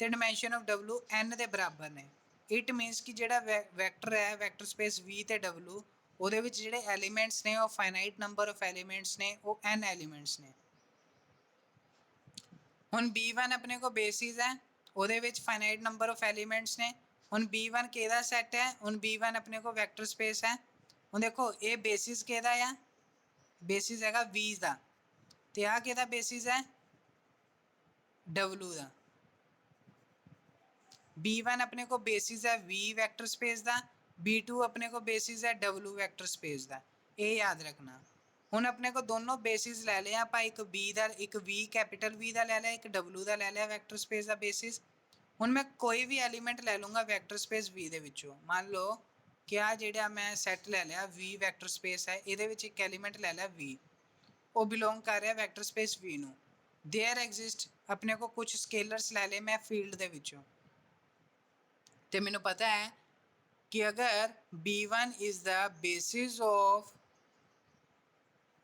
ਤੇ ਡਾਇਮੈਂਸ਼ਨ ਆਫ W n ਦੇ ਬਰਾਬਰ ਨੇ। ਇਟ ਮੀਨਸ ਕਿ ਜਿਹੜਾ ਵੈਕਟਰ ਹੈ, ਵੈਕਟਰ ਸਪੇਸ V ਤੇ W, ਉਹਦੇ ਵਿੱਚ ਜਿਹੜੇ ਐਲੀਮੈਂਟਸ ਨੇ ਉਹ ਫਾਈਨਾਈਟ ਨੰਬਰ ਆਫ ਐਲੀਮੈਂਟਸ ਨੇ, ਉਹ n ਐਲੀਮੈਂਟਸ ਨੇ। ਹੁਣ B1 ਆਪਣੇ ਕੋ ਬੇਸਿਸ ਹੈ, ਉਹਦੇ ਵਿੱਚ ਫਾਈਨਾਈਟ ਨੰਬਰ ਆਫ ਐਲੀਮੈਂਟਸ ਨੇ। ਹੁਣ B1 ਕਿਹਦਾ ਸੈੱਟ ਹੈ? ਹੁਣ B1 ਆਪਣੇ ਕੋ ਵੈਕਟਰ ਸਪੇਸ ਹੈ। ਹੁਣ ਦੇਖੋ ਇਹ ਬੇਸਿਸ ਕਿਹਦਾ ਆ? ਬੇਸਿਸ ਹੈਗਾ V ਦਾ, ਤੇ ਆ ਕਿਹਦਾ ਬੇਸਿਸ ਹੈ? W ਦਾ। B1 ਆਪਣੇ ਕੋ ਬੇਸਿਸ ਹੈ V ਵੈਕਟਰ ਸਪੇਸ ਦਾ, B2 ਆਪਣੇ ਕੋ ਬੇਸਿਸ ਹੈ W ਵੈਕਟਰ ਸਪੇਸ ਦਾ। ਇਹ ਯਾਦ ਰੱਖਣਾ। ਹੁਣ ਆਪਣੇ ਕੋ ਦੋਨੋਂ ਬੇਸਿਸ ਲੈ ਲਿਆ ਆਪਾਂ, ਇੱਕ B ਦਾ, ਇੱਕ V ਕੈਪੀਟਲ V ਦਾ ਲੈ ਲਿਆ, ਇੱਕ W ਦਾ ਲੈ ਲਿਆ ਵੈਕਟਰ ਸਪੇਸ ਦਾ ਬੇਸਿਸ। ਹੁਣ ਮੈਂ ਕੋਈ ਵੀ ਐਲੀਮੈਂਟ ਲੈ ਲੂੰਗਾ ਵੈਕਟਰ ਸਪੇਸ V ਦੇ ਵਿੱਚੋਂ। ਮੰਨ ਲਓ ਕਿ ਆ ਜਿਹੜਾ ਮੈਂ ਸੈੱਟ ਲੈ ਲਿਆ V ਵੈਕਟਰ ਸਪੇਸ ਹੈ, ਇਹਦੇ ਵਿੱਚ ਇੱਕ ਐਲੀਮੈਂਟ ਲੈ ਲਿਆ V, ਉਹ ਬਿਲੋਂਗ ਕਰ ਰਿਹਾ ਵੈਕਟਰ ਸਪੇਸ V ਨੂੰ। देयर एग्जिस्ट अपने को कुछ स्केलर्स ले ले मैं फील्ड ਦੇ ਵਿੱਚੋਂ, ਤੇ ਮੈਨੂੰ ਪਤਾ ਹੈ ਕਿ ਅਗਰ B1 is the basis of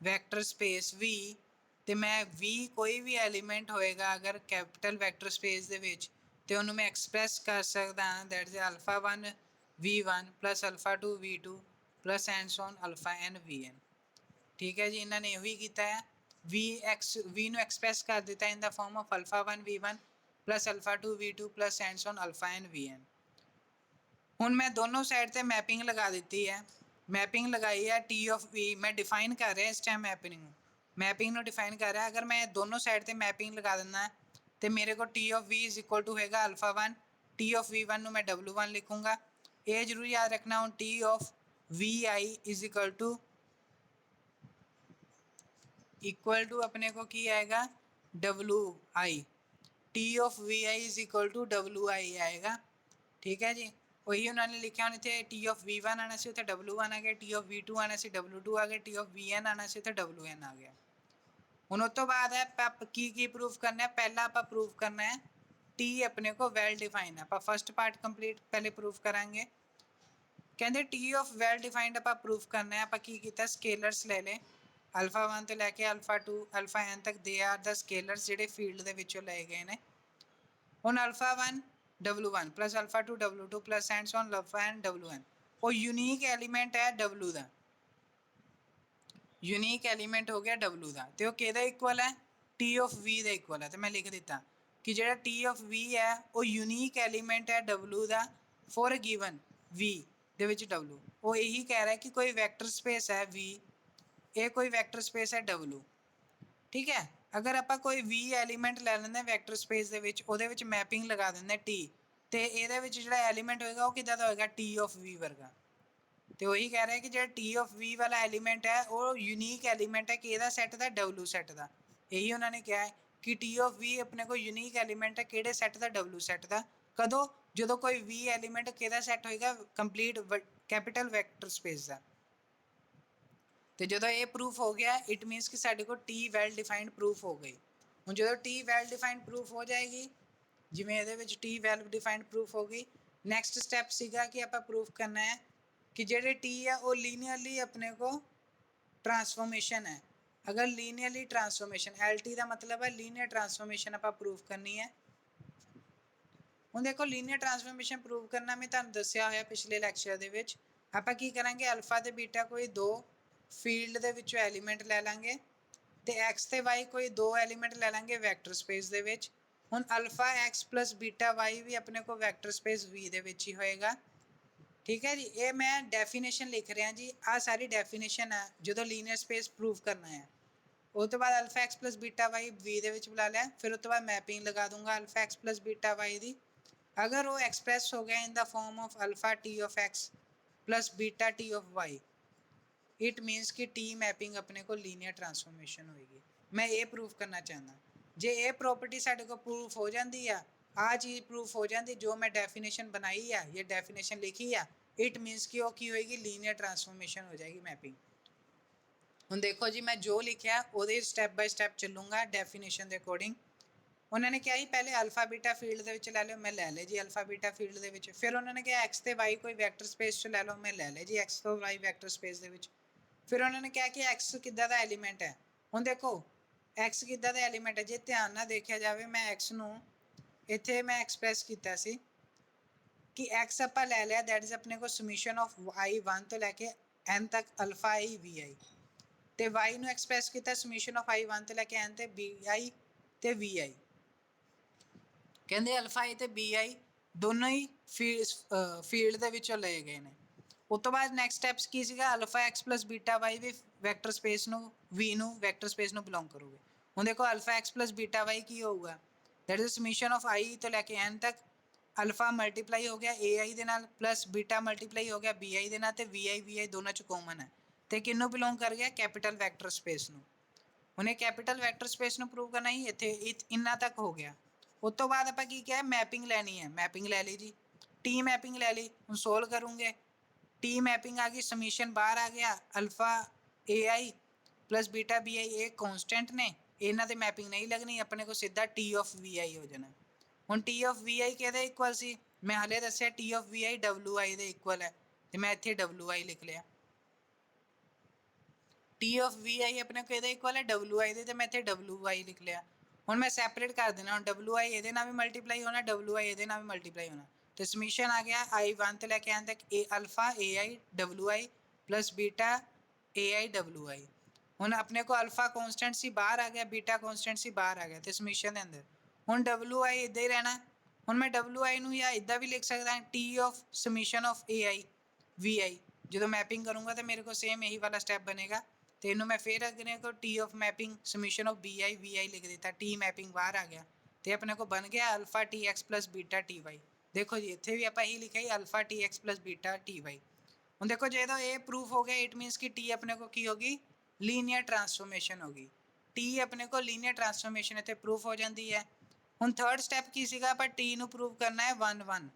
vector space V, ਤੇ ਮੈਂ V ਕੋਈ ਵੀ ਐਲੀਮੈਂਟ ਹੋਏਗਾ ਅਗਰ ਕੈਪੀਟਲ ਵੈਕਟਰ ਸਪੇਸ ਦੇ ਵਿੱਚ, ਤੇ ਉਹਨੂੰ ਮੈਂ ਐਕਸਪ੍ਰੈਸ ਕਰ ਸਕਦਾ ਹਾਂ that is α1 V1 plus α2 V2 plus and so on αn Vn। ਠੀਕ ਹੈ ਜੀ, ਇਹਨਾਂ ਨੇ ਇਹੀ ਕੀਤਾ ਹੈ। V ਨੂੰ ਐਕਸਪ੍ਰੈਸ ਕਰ ਦਿੱਤਾ in the form of α1 V1 plus α2 V2 plus and so on αn Vn। ਹੁਣ ਮੈਂ ਦੋਨੋਂ ਸਾਈਡ ਤੇ ਮੈਪਿੰਗ ਲਗਾ ਦਿੱਤੀ ਹੈ। ਮੈਪਿੰਗ ਲਗਾਈ ਹੈ T of V, ਮੈਂ ਡਿਫਾਈਨ ਕਰ ਰਿਹਾ ਇਸ ਟਾਈਮ ਮੈਪਿੰਗ ਨੂੰ ਡਿਫਾਈਨ ਕਰ ਰਿਹਾ। ਅਗਰ ਮੈਂ ਦੋਨੋਂ ਸਾਈਡ ਤੇ ਮੈਪਿੰਗ ਲਗਾ ਦਿੰਦਾ ਤੇ ਮੇਰੇ ਕੋਲ T of V is equal to ਹੋਏਗਾ α1, T of V1 ਨੂੰ ਮੈਂ W1 ਲਿਖੂੰਗਾ। ਇਹ ਜ਼ਰੂਰ ਯਾਦ ਰੱਖਣਾ। ਹੁਣ T of Vi is equal to ਆਪਣੇ ਕੋ ਕੀ ਆਏਗਾ Wi, T of Vi is equal to Wi ਆਏਗਾ। ਠੀਕ ਹੈ ਜੀ, ਉਹੀ ਉਹਨਾਂ ਨੇ ਲਿਖਿਆ। ਹੁਣ ਇੱਥੇ T of V1 ਆਣਾ ਸੀ, ਉੱਥੇ W1 ਆ ਗਿਆ। T of V2 ਆਣਾ ਸੀ, W2 ਆ ਗਿਆ। T of Vn ਆਣਾ ਸੀ, ਉੱਥੇ Wn ਆ ਗਿਆ। ਹੁਣ ਉਸ ਤੋਂ ਬਾਅਦ ਹੈ ਆਪਾਂ ਕੀ ਪ੍ਰੂਫ ਕਰਨਾ ਹੈ। ਪਹਿਲਾਂ ਆਪਾਂ ਪ੍ਰੂਫ ਕਰਨਾ ਹੈ T ਆਪਣੇ ਕੋ ਵੈਲ ਡਿਫਾਈਨ ਹੈ। ਆਪਾਂ ਫਸਟ ਪਾਰਟ ਕੰਪਲੀਟ ਪਹਿਲੇ ਪ੍ਰੂਫ ਕਰਾਂਗੇ। ਕਹਿੰਦੇ T of ਵੈਲ ਡਿਫਾਈਨਡ ਆਪਾਂ ਪ੍ਰੂਫ ਕਰਨਾ ਹੈ। ਆਪਾਂ ਕੀ ਕੀਤਾ, ਸਕੇਲਰਸ ਲੈ ਲਏ α1 ਤੋਂ ਲੈ ਕੇ α2 αn ਤੱਕ, ਦੇ ਆਰ ਦਾ ਸਕੇਲਰਸ ਜਿਹੜੇ ਫੀਲਡ ਦੇ ਵਿੱਚੋਂ ਲਏ ਗਏ ਨੇ। ਹੁਣ α1 W1 plus α2 W2 plus and so on αn Wn, ਉਹ ਯੂਨੀਕ ਐਲੀਮੈਂਟ ਹੈ W ਦਾ। ਯੂਨੀਕ ਐਲੀਮੈਂਟ ਹੋ ਗਿਆ W ਦਾ, ਤੇ ਉਹ ਕਿਹਦਾ ਇਕੁਅਲ ਹੈ? T of V the equal ਹੈ। ਤੇ ਮੈਂ ਲਿਖ ਦਿੱਤਾ ਕਿ ਜਿਹੜਾ T of V ਹੈ ਉਹ ਯੂਨੀਕ ਐਲੀਮੈਂਟ ਹੈ W ਦਾ ਫॉर ਅ ਗਿਵਨ V ਦੇ ਵਿੱਚ W। ਉਹ ਇਹੀ ਕਹਿ ਰਿਹਾ ਕਿ ਕੋਈ ਵੈਕਟਰ ਸਪੇਸ ਹੈ V, ਇਹ ਕੋਈ ਵੈਕਟਰ ਸਪੇਸ ਹੈ W। ਠੀਕ ਹੈ, ਅਗਰ ਆਪਾਂ ਕੋਈ V ਐਲੀਮੈਂਟ ਲੈ ਲੈਂਦੇ ਵੈਕਟਰ ਸਪੇਸ ਦੇ ਵਿੱਚ, ਉਹਦੇ ਵਿੱਚ ਮੈਪਿੰਗ ਲਗਾ ਦਿੰਦੇ T, ਤੇ ਇਹਦੇ ਵਿੱਚ ਜਿਹੜਾ ਐਲੀਮੈਂਟ ਹੋਏਗਾ ਉਹ ਕਿੱਦਾਂ ਦਾ ਹੋਏਗਾ? T of V ਵਰਗਾ। ਤੇ ਉਹੀ ਕਹਿ ਰਿਹਾ ਕਿ ਜਿਹੜਾ T of V ਵਾਲਾ ਐਲੀਮੈਂਟ ਹੈ ਉਹ ਯੂਨੀਕ ਐਲੀਮੈਂਟ ਹੈ ਕਿ ਇਹਦਾ ਸੈੱਟ ਦਾ W ਸੈੱਟ ਦਾ। ਇਹੀ ਉਹਨਾਂ ਨੇ ਕਿਹਾ ਹੈ ਕਿ T of V ਆਪਣੇ ਕੋਲ ਯੂਨੀਕ ਐਲੀਮੈਂਟ ਹੈ ਕਿਹੜੇ ਸੈੱਟ ਦਾ? W ਸੈੱਟ ਦਾ। ਕਦੋਂ? ਜਦੋਂ ਕੋਈ V ਐਲੀਮੈਂਟ ਕਿਹਦਾ ਸੈੱਟ ਹੋਏਗਾ? ਕੰਪਲੀਟ ਕੈਪੀਟਲ ਵੈਕਟਰ ਸਪੇਸ ਦਾ। ਤੇ ਜਦੋਂ ਇਹ ਪ੍ਰੂਫ ਹੋ ਗਿਆ, ਇਟ ਮੀਨਸ ਕਿ ਸਾਡੇ ਕੋਲ T ਵੈਲ ਡਿਫਾਈਨਡ ਪ੍ਰੂਫ ਹੋ ਗਈ। ਹੁਣ ਜਦੋਂ T ਵੈਲ ਡਿਫਾਈਨਡ ਪ੍ਰੂਫ ਹੋ ਜਾਏਗੀ, ਜਿਵੇਂ ਇਹਦੇ ਵਿੱਚ T ਵੈਲ ਡਿਫਾਈਨਡ ਪ੍ਰੂਫ ਹੋ ਗਈ, ਨੈਕਸਟ ਸਟੈਪ ਸੀਗਾ ਕਿ ਆਪਾਂ ਪ੍ਰੂਫ ਕਰਨਾ ਹੈ कि ਜਿਹੜੇ t है वो लीनियरली अपने को ट्रांसफॉर्मेशन है। अगर लीनियरली ट्रांसफॉर्मेशन LT का मतलब है लीनियर ट्रांसफॉर्मेशन आप प्रूव करनी है। ਹੁਣ देखो लीनियर ट्रांसफॉर्मेशन प्रूव करना मैं ਤੁਹਾਨੂੰ ਦੱਸਿਆ ਹੋਇਆ ਪਿਛਲੇ ਲੈਕਚਰ ਦੇ ਵਿੱਚ। ਆਪਾਂ ਕੀ ਕਰਾਂਗੇ ਅਲਫਾ ਤੇ ਬੀਟਾ ਕੋਈ ਦੋ ਫੀਲਡ ਦੇ ਵਿੱਚੋਂ ਐਲੀਮੈਂਟ ਲੈ ਲਾਂਗੇ ਤੇ x ਤੇ y ਕੋਈ ਦੋ ਐਲੀਮੈਂਟ ਲੈ ਲਾਂਗੇ ਵੈਕਟਰ ਸਪੇਸ ਦੇ ਵਿੱਚ। ਹੁਣ ਅਲਫਾ x + ਬੀਟਾ y ਵੀ ਆਪਣੇ ਕੋ ਵੈਕਟਰ ਸਪੇਸ V ਦੇ ਵਿੱਚ ਹੀ ਹੋਏਗਾ। ठीक है जी, ये मैं डेफिनेशन लिख रहा जी, आ सारी डेफिनेशन है जो लीनियर स्पेस प्रूव करना है। उस तो बाद alpha X plus beta Y V दे विच बुला लिया, फिर उस तो बाद मैपिंग लगा दूंगा alpha X plus beta Y दी। अगर वो एक्सप्रैस हो गया in the form of alpha T of X plus beta T of Y, it means कि टी मैपिंग अपने को लीनियर ट्रांसफॉर्मेशन होएगी। मैं ये प्रूव करना चाहता, जे ये प्रॉपर्टी साढ़े को प्रूफ हो जाती है, आ चीज़ प्रूफ हो जाती जो मैं डेफिनेशन बनाई है, ये डेफिनेशन लिखी है, इट मीनस कि वो की होएगी लीनियर ट्रांसफॉर्मेशन हो जाएगी मैपिंग। ਹੁਣ देखो जी, मैं जो लिखा ਉਹਦੇ स्टैप बाय स्टैप ਚੱਲੂੰਗਾ डेफिनेशन ਦੇ ਅਕੋਰਡਿੰਗ। ਉਹਨਾਂ ਨੇ ਕਿਹਾ ਜੀ ਪਹਿਲੇ ਅਲਫਾ ਬੀਟਾ ਫੀਲਡ ਦੇ ਵਿੱਚ ਲੈ ਲਿਓ, ਮੈਂ ਲੈ ਲਿਆ ਜੀ ਅਲਫਾ ਬੀਟਾ ਫੀਲਡ ਦੇ ਵਿੱਚ। ਫਿਰ ਉਹਨਾਂ ਨੇ ਕਿਹਾ x ਤੇ y ਕੋਈ ਵੈਕਟਰ ਸਪੇਸ 'ਚ ਲੈ ਲਓ, ਮੈਂ ਲੈ ਲਿਆ ਜੀ x ਤੋਂ y ਵੈਕਟਰ ਸਪੇਸ ਦੇ ਵਿੱਚ। ਫਿਰ ਉਹਨਾਂ ਨੇ ਕਿਹਾ ਕਿ x ਕਿੱਦਾਂ ਦਾ ਐਲੀਮੈਂਟ ਹੈ। ਹੁਣ ਦੇਖੋ x ਕਿੱਦਾਂ ਦਾ ਐਲੀਮੈਂਟ ਹੈ, ਜੇ ਧਿਆਨ ਨਾਲ ਦੇਖਿਆ ਜਾਵੇ ਮੈਂ x ਨੂੰ ਇੱਥੇ ਮੈਂ ਐਕਸਪ੍ਰੈਸ ਕੀਤਾ ਸੀ ਕਿ x ਆਪਾਂ ਲੈ ਲਿਆ, ਦੈਟ ਇਜ਼ ਆਪਣੇ ਕੋਲ ਸਮੀਸ਼ਨ ਆਫ i1 ਤੋਂ ਲੈ ਕੇ n ਤੱਕ ਅਲਫਾ i vi, ਤੇ y ਨੂੰ ਐਕਸਪ੍ਰੈਸ ਕੀਤਾ ਸਮੀਸ਼ਨ ਆਫ i1 ਤੋਂ ਲੈ ਕੇ n ਤੇ bi ਤੇ vi। ਕਹਿੰਦੇ ਅਲਫਾ i ਤੇ bi ਦੋਨੋਂ ਹੀ ਫੀਲਡ ਦੇ ਵਿੱਚੋਂ ਲਏ ਗਏ ਨੇ। ਉਸ ਤੋਂ ਬਾਅਦ ਨੈਕਸਟ ਸਟੈਪਸ ਕੀ ਸੀਗਾ, ਅਲਫਾ x ਪਲਸ ਬੀਟਾ y ਵੀ ਵੈਕਟਰ ਸਪੇਸ ਨੂੰ v ਨੂੰ ਵੈਕਟਰ ਸਪੇਸ ਨੂੰ ਬਿਲੋਂਗ ਕਰੂਗੇ। ਹੁਣ ਦੇਖੋ ਅਲਫਾ x ਪਲਸ ਬੀਟਾ y ਕੀ ਹੋਊਗਾ, ਦੈਟ ਇਜ਼ ਸਮੀਸ਼ਨ ਆਫ i ਤੋਂ ਲੈ ਕੇ n ਤੱਕ ਅਲਫਾ ਮਲਟੀਪਲਾਈ ਹੋ ਗਿਆ ai ਦੇ ਨਾਲ ਪਲਸ ਬੀਟਾ ਮਲਟੀਪਲਾਈ ਹੋ ਗਿਆ bi ਦੇ ਨਾਲ, ਤੇ vi ਦੋਨਾਂ ਚ ਕਾਮਨ ਹੈ ਤੇ ਕਿਹਨੂੰ ਬਿਲੋਂਗ ਕਰ ਗਿਆ, ਕੈਪੀਟਲ ਵੈਕਟਰ ਸਪੇਸ ਨੂੰ। ਹੁਣ ਇਹ ਕੈਪੀਟਲ ਵੈਕਟਰ ਸਪੇਸ ਨੂੰ ਪ੍ਰੂਵ ਕਰਨਾ ਹੀ ਇੱਥੇ ਇੰਨਾ ਤੱਕ ਹੋ ਗਿਆ। ਉਸ ਤੋਂ ਬਾਅਦ ਆਪਾਂ ਕੀ ਕਿਹਾ, ਮੈਪਿੰਗ ਲੈਣੀ ਹੈ, ਮੈਪਿੰਗ ਲੈ ਲਈ ਜੀ, ਟੀ ਮੈਪਿੰਗ ਲੈ ਲਈ। ਹੁਣ ਸੋਲਵ ਕਰੂੰਗੇ, ਟੀ ਮੈਪਿੰਗ ਆ ਗਈ, ਸਮੀਸ਼ਨ ਬਾਹਰ ਆ ਗਿਆ, ਅਲਫਾ ai ਪਲਸ ਬੀਟਾ bi ਇਹ ਕੌਨਸਟੈਂਟ ਨੇ, ਇਹਨਾਂ ਤੇ ਮੈਪਿੰਗ ਨਹੀਂ ਲੱਗਣੀ, ਆਪਣੇ ਕੋਲ ਸਿੱਧਾ ਟੀ ਆਫ vi ਹੋ ਜਾਣਾ। ਹੁਣ ਟੀ ਆਫ vi ਕਿਹਦੇ ਇਕੁਅਲ ਸੀ, ਮੈਂ ਹਾਲੇ ਦੱਸਿਆ ਟੀ ਆਫ vi wi ਦੇ ਇਕੁਅਲ ਹੈ, ਤੇ ਮੈਂ ਇੱਥੇ wi ਲਿਖ ਲਿਆ। ਟੀ ਆਫ vi ਆਪਣੇ ਕੋਲ ਇਹਦੇ ਇਕੁਅਲ ਹੈ wi ਦੇ, ਤੇ ਮੈਂ ਇੱਥੇ wi ਲਿਖ ਲਿਆ। ਹੁਣ ਮੈਂ ਸੈਪਰੇਟ ਕਰ ਦੇਣਾ, ਹੁਣ wi ਇਹਦੇ ਨਾਲ ਵੀ ਮਲਟੀਪਲਾਈ ਹੋਣਾ, wi ਇਹਦੇ ਨਾਲ ਵੀ ਮਲਟੀਪਲਾਈ ਹੋਣਾ, ਤੇ ਸਮੀਸ਼ਨ ਆ ਗਿਆ i1 ਤੋਂ ਲੈ ਕੇ n ਤੱਕ ਅਲਫਾ ai wi ਪਲਸ ਬੀਟਾ ai wi। ਹੁਣ ਆਪਣੇ ਕੋਲ ਅਲਫਾ ਕੌਨਸਟੈਂਟ ਸੀ ਬਾਹਰ ਆ ਗਿਆ, ਬੀਟਾ ਕੌਨਸਟੈਂਟ ਸੀ ਬਾਹਰ ਆ ਗਿਆ, ਤੇ ਸਮੀਸ਼ਨ ਦੇ ਅੰਦਰ ਹੁਣ wi ਇੱਦਾਂ ਹੀ ਰਹਿਣਾ। ਹੁਣ ਮੈਂ wi ਨੂੰ ਜਾਂ ਇੱਦਾਂ ਵੀ ਲਿਖ ਸਕਦਾ T of summation of ai vi, ਜਦੋਂ ਮੈਪਿੰਗ ਕਰੂੰਗਾ ਤਾਂ ਮੇਰੇ ਕੋਲ ਸੇਮ ਇਹੀ ਵਾਲਾ ਸਟੈਪ ਬਣੇਗਾ, ਤੇ ਇਹਨੂੰ ਮੈਂ ਫਿਰ ਅੱਗੇ ਕੋ T of mapping summation of bi vi ਲਿਖ ਦਿੱਤਾ, ਟੀ ਮੈਪਿੰਗ ਬਾਹਰ ਆ ਗਿਆ, ਤੇ ਆਪਣੇ ਕੋਲ ਬਣ ਗਿਆ ਅਲਫਾ tx ਪਲਸ ਬੀਟਾ ty। ਦੇਖੋ ਜੀ ਇੱਥੇ ਵੀ ਆਪਾਂ ਇਹੀ ਲਿਖਿਆ ਹੀ ਅਲਫਾ tx ਪਲਸ ਬੀਟਾ ty। ਹੁਣ ਦੇਖੋ ਜਦੋਂ ਇਹ ਪ੍ਰੂਫ ਹੋ ਗਿਆ, ਇਟ ਮੀਨਸ ਕਿ ਟੀ ਆਪਣੇ ਕੋਲ ਕੀ ਹੋਗੀ, ਲੀਨੀਅਰ ਟਰਾਂਸਫੋਰਮੇਸ਼ਨ ਹੋਗੀ। ਟੀ ਆਪਣੇ ਕੋਲ ਲੀਨੀਅਰ ਟਰਾਂਸਫੋਰਮੇਸ਼ਨ ਇੱਥੇ ਪ੍ਰੂਫ ਹੋ ਜਾਂਦੀ ਹੈ। ਹੁਣ ਥਰਡ ਸਟੈਪ ਕੀ ਸੀਗਾ, ਆਪਾਂ ਟੀ ਨੂੰ ਪ੍ਰੂਵ ਕਰਨਾ ਹੈ 1 1।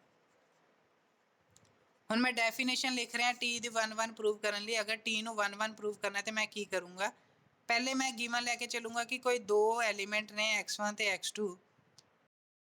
ਹੁਣ ਮੈਂ ਡੈਫੀਨੇਸ਼ਨ ਲਿਖ ਰਿਹਾ ਟੀ ਦੀ 1 1 ਪ੍ਰੂਵ ਕਰਨ ਲਈ। ਅਗਰ ਟੀ ਨੂੰ 1 1 ਪ੍ਰੂਵ ਕਰਨਾ ਤੇ ਮੈਂ ਕੀ ਕਰੂੰਗਾ, ਪਹਿਲੇ ਮੈਂ ਗਿਵਨ ਲੈ ਕੇ ਚੱਲੂੰਗਾ ਕਿ ਕੋਈ ਦੋ ਐਲੀਮੈਂਟ ਨੇ x1 ਤੇ x2,